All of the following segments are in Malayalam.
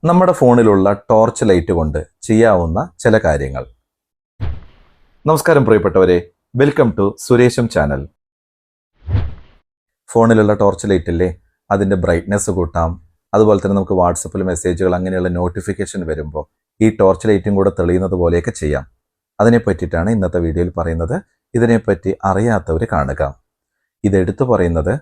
നമ്മുടെ ഫോണിലുള്ള ടോർച്ച് ലൈറ്റ് കൊണ്ട് ചെയ്യാവുന്ന ചില കാര്യങ്ങൾ. നമസ്കാരം പ്രിയപ്പെട്ടവരെ, വെൽക്കം ടു സുരേഷം ചാനൽ. ഫോണിലുള്ള ടോർച്ച് ലൈറ്റ് ഇല്ലേ, അതിൻ്റെ ബ്രൈറ്റ്നെസ് കൂട്ടാം. അതുപോലെ തന്നെ നമുക്ക് വാട്സപ്പിൽ മെസ്സേജുകൾ അങ്ങനെയുള്ള നോട്ടിഫിക്കേഷൻ വരുമ്പോൾ ഈ ടോർച്ച് ലൈറ്റും കൂടെ തെളിയുന്നത് പോലെയൊക്കെ ചെയ്യാം. അതിനെ പറ്റിയിട്ടാണ് ഇന്നത്തെ വീഡിയോയിൽ പറയുന്നത്. ഇതിനെപ്പറ്റി അറിയാത്തവർ കാണുക. ഇതെടുത്തു പറയുന്നത്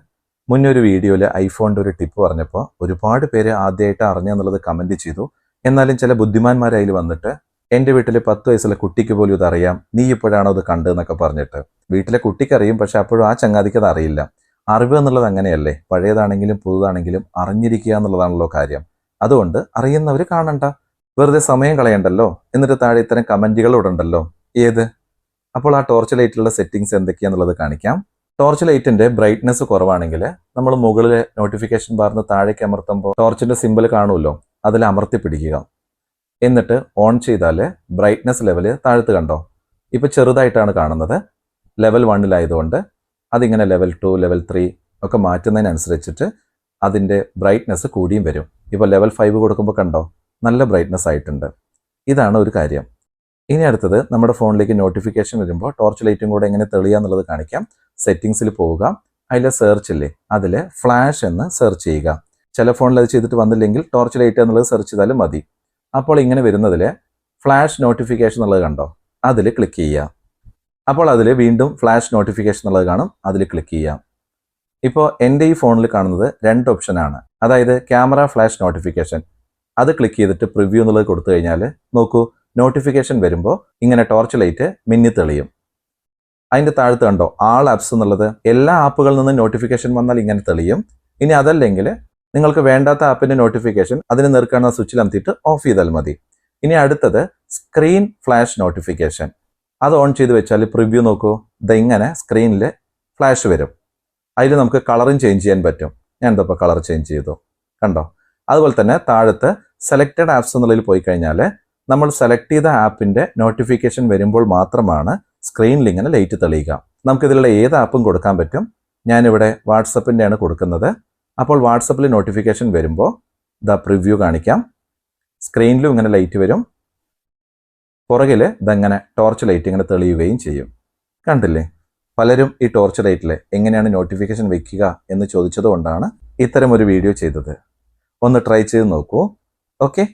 മുന്നൊരു വീഡിയോയിൽ ഐഫോണിൻ്റെ ഒരു ടിപ്പ് പറഞ്ഞപ്പോൾ ഒരുപാട് പേര് ആദ്യമായിട്ട് അറിഞ്ഞെന്നുള്ളത് കമൻറ്റ് ചെയ്തു. എന്നാലും ചില ബുദ്ധിമാന്മാർ അതിൽ വന്നിട്ട് എൻ്റെ വീട്ടിലെ 10 വയസ്സുള്ള കുട്ടിക്ക് പോലും ഇതറിയാം, നീ ഇപ്പോഴാണോ ഇത് കണ്ടതെന്നൊക്കെ പറഞ്ഞിട്ട്. വീട്ടിലെ കുട്ടിക്കറിയും, പക്ഷെ അപ്പോഴും ആ ചങ്ങാതിക്ക് അത് അറിയില്ല. അറിവ് എന്നുള്ളത് അങ്ങനെയല്ലേ, പഴയതാണെങ്കിലും പുതുതാണെങ്കിലും അറിഞ്ഞിരിക്കുക എന്നുള്ളതാണല്ലോ കാര്യം. അതുകൊണ്ട് അറിയുന്നവർ കാണണ്ട, വെറുതെ സമയം കളയണ്ടല്ലോ. എന്നിട്ട് താഴെ ഇത്തരം കമൻറ്റുകൾ ഇടണ്ടല്ലോ. ഏത്? അപ്പോൾ ആ ടോർച്ച് ലൈറ്റിലുള്ള സെറ്റിങ്സ് എന്തൊക്കെയാണെന്നുള്ളത് കാണിക്കാം. ടോർച്ച് ലൈറ്റിന്റെ ബ്രൈറ്റ്നെസ് കുറവാണെങ്കിൽ നമ്മൾ മുകളിലെ നോട്ടിഫിക്കേഷൻ ബാറിന് താഴേക്ക് അമർത്തുമ്പോൾ ടോർച്ചിന്റെ സിമ്പിൾ കാണുമല്ലോ, അതിൽ അമർത്തി പിടിക്കുക. എന്നിട്ട് ഓൺ ചെയ്താൽ ബ്രൈറ്റ്നെസ് ലെവൽ താഴത്ത് കണ്ടോ, ഇപ്പം ചെറുതായിട്ടാണ് കാണുന്നത്. ലെവൽ 1 അതിങ്ങനെ ലെവൽ 2, ലെവൽ 3 ഒക്കെ മാറ്റുന്നതിനനുസരിച്ചിട്ട് അതിൻ്റെ ബ്രൈറ്റ്നെസ് കൂടിയും വരും. ഇപ്പോൾ ലെവൽ 5 കൊടുക്കുമ്പോൾ കണ്ടോ, നല്ല ബ്രൈറ്റ്നെസ് ആയിട്ടുണ്ട്. ഇതാണ് ഒരു കാര്യം. ഇനി അടുത്തത്, നമ്മുടെ ഫോണിലേക്ക് നോട്ടിഫിക്കേഷൻ വരുമ്പോൾ ടോർച്ച് ലൈറ്റും കൂടെ എങ്ങനെ തെളിയുക എന്നുള്ളത് കാണിക്കാം. സെറ്റിങ്സിൽ പോവുക, അതിലെ സെർച്ച് ഇല്ലേ, അതിൽ ഫ്ലാഷ് എന്ന് സെർച്ച് ചെയ്യുക. ചില ഫോണിൽ അത് ചെയ്തിട്ട് വന്നില്ലെങ്കിൽ ടോർച്ച് ലൈറ്റ് എന്നുള്ളത് സെർച്ച് ചെയ്താലും മതി. അപ്പോൾ ഇങ്ങനെ വരുന്നതിൽ ഫ്ലാഷ് നോട്ടിഫിക്കേഷൻ എന്നുള്ളത് കണ്ടോ, അതിൽ ക്ലിക്ക് ചെയ്യുക. അപ്പോൾ അതിൽ വീണ്ടും ഫ്ലാഷ് നോട്ടിഫിക്കേഷൻ എന്നുള്ളത് കാണും, അതിൽ ക്ലിക്ക് ചെയ്യാം. ഇപ്പോൾ എൻ്റെ ഈ ഫോണിൽ കാണുന്നത് 2 ഓപ്ഷനാണ്. അതായത് ക്യാമറ ഫ്ലാഷ് നോട്ടിഫിക്കേഷൻ, അത് ക്ലിക്ക് ചെയ്തിട്ട് പ്രിവ്യൂ എന്നുള്ളത് കൊടുത്തു കഴിഞ്ഞാൽ നോക്കൂ, നോട്ടിഫിക്കേഷൻ വരുമ്പോൾ ഇങ്ങനെ ടോർച്ച് ലൈറ്റ് മിന്നി തെളിയും. അതിൻ്റെ താഴത്ത് കണ്ടോ ആൾ ആപ്സ് എന്നുള്ളത്, എല്ലാ ആപ്പുകളിൽ നിന്നും നോട്ടിഫിക്കേഷൻ വന്നാൽ ഇങ്ങനെ തെളിയും. ഇനി അതല്ലെങ്കിൽ നിങ്ങൾക്ക് വേണ്ടാത്ത ആപ്പിൻ്റെ നോട്ടിഫിക്കേഷൻ അതിന് നേർക്കാണുന്ന സ്വിച്ചിൽ അമർത്തിയിട്ട് ഓഫ് ചെയ്താൽ മതി. ഇനി അടുത്തത് സ്ക്രീൻ ഫ്ലാഷ് നോട്ടിഫിക്കേഷൻ, അത് ഓൺ ചെയ്ത് വെച്ചാൽ പ്രിവ്യൂ നോക്കൂ, ഇങ്ങനെ സ്ക്രീനിൽ ഫ്ലാഷ് വരും. അതിൽ നമുക്ക് കളറും ചേഞ്ച് ചെയ്യാൻ പറ്റും. ഞാൻ ഇപ്പോൾ കളർ ചേഞ്ച് ചെയ്തു, കണ്ടോ. അതുപോലെ തന്നെ താഴത്ത് സെലക്റ്റഡ് ആപ്സ് എന്നുള്ളതിൽ പോയി കഴിഞ്ഞാൽ നമ്മൾ സെലക്ട് ചെയ്ത ആപ്പിൻ്റെ നോട്ടിഫിക്കേഷൻ വരുമ്പോൾ മാത്രമാണ് സ്ക്രീനിൽ ഇങ്ങനെ ലൈറ്റ് തെളിയുക. നമുക്കിതിലുള്ള ഏത് ആപ്പും കൊടുക്കാൻ പറ്റും. ഞാനിവിടെ വാട്സപ്പിൻ്റെയാണ് കൊടുക്കുന്നത്. അപ്പോൾ വാട്സപ്പിൽ നോട്ടിഫിക്കേഷൻ വരുമ്പോൾ പ്രിവ്യൂ കാണിക്കാം, സ്ക്രീനിലും ഇങ്ങനെ ലൈറ്റ് വരും, പുറകിൽ ഇതെങ്ങനെ ടോർച്ച് ലൈറ്റ് ഇങ്ങനെ തെളിയുകയും ചെയ്യും. കണ്ടില്ലേ? പലരും ഈ ടോർച്ച് ലൈറ്റിൽ എങ്ങനെയാണ് നോട്ടിഫിക്കേഷൻ വയ്ക്കുക എന്ന് ചോദിച്ചതുകൊണ്ടാണ് ഇത്തരം ഒരു വീഡിയോ ചെയ്തത്. ഒന്ന് ട്രൈ ചെയ്ത് നോക്കൂ. ഓക്കെ.